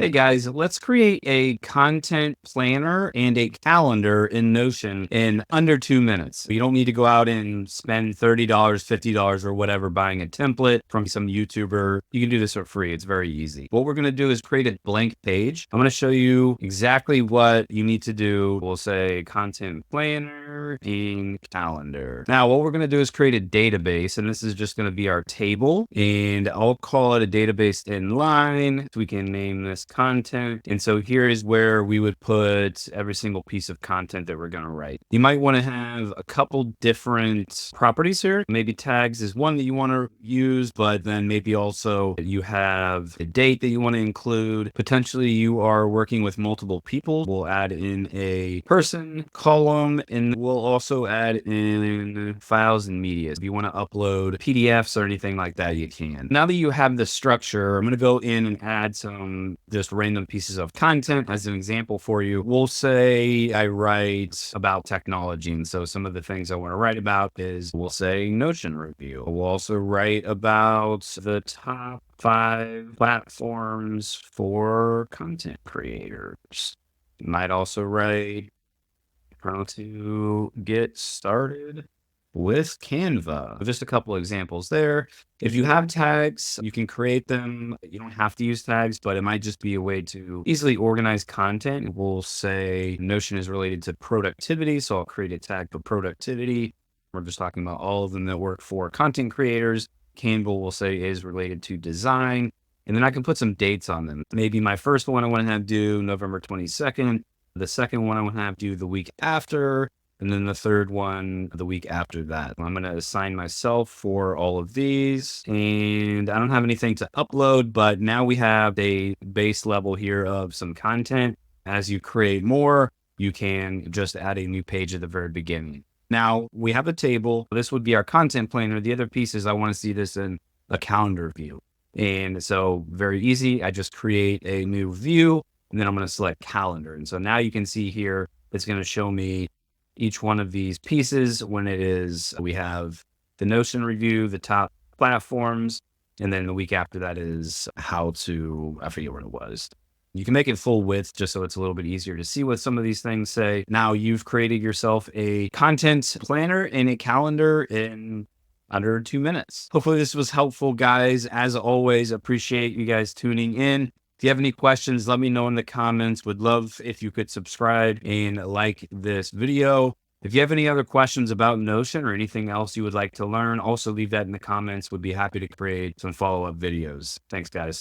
Hey guys, let's create a content planner and a calendar in Notion in under 2 minutes. You don't need to go out and spend $30, $50, or whatever buying a template from some YouTuber. You can do this for free. It's very easy. What we're going to do is create a blank page. I'm going to show you exactly what you need to do. We'll say content planner and calendar. Now, what we're going to do is create a database, and this is just going to be our table, and I'll call it a database inline. So we can name this content. And so here is where we would put every single piece of content that we're going to write. You might want to have a couple different properties here. Maybe tags is one that you want to use, but then maybe also you have a date that you want to include. Potentially you are working with multiple people. We'll add in a person column, and we'll also add in files and media. If you want to upload PDFs or anything like that, you can. Now that you have the structure, I'm going to go in and add some just random pieces of content. As an example for you, we'll say I write about technology. And so some of the things I want to write about is, we'll say Notion review. We'll also write about the top 5 platforms for content creators. Might also write how to get started with Canva. Just a couple examples there. If you have tags, you can create them. You don't have to use tags, but it might just be a way to easily organize content. We'll say Notion is related to productivity, so I'll create a tag for productivity. We're just talking about all of them that work for content creators. Canva, we'll say, is related to design. And then I can put some dates on them. Maybe my first one I want to have due November 22nd. The second one I want to have due the week after. And then the third one, the week after that. I'm going to assign myself for all of these. And I don't have anything to upload, but now we have a base level here of some content. As you create more, you can just add a new page at the very beginning. Now we have a table. This would be our content planner. The other piece is I want to see this in a calendar view. And so very easy. I just create a new view, and then I'm going to select calendar. And so now you can see here, it's going to show me each one of these pieces when it is, we have the Notion review, the top platforms, and then the week after that is how to, I forget what it was. You can make it full width just so it's a little bit easier to see what some of these things say. Now you've created yourself a content planner and a calendar in under 2 minutes. Hopefully this was helpful, guys. As always, appreciate you guys tuning in. If you have any questions, let me know in the comments. Would love if you could subscribe and like this video. If you have any other questions about Notion or anything else you would like to learn, also leave that in the comments. Would be happy to create some follow-up videos. Thanks, guys.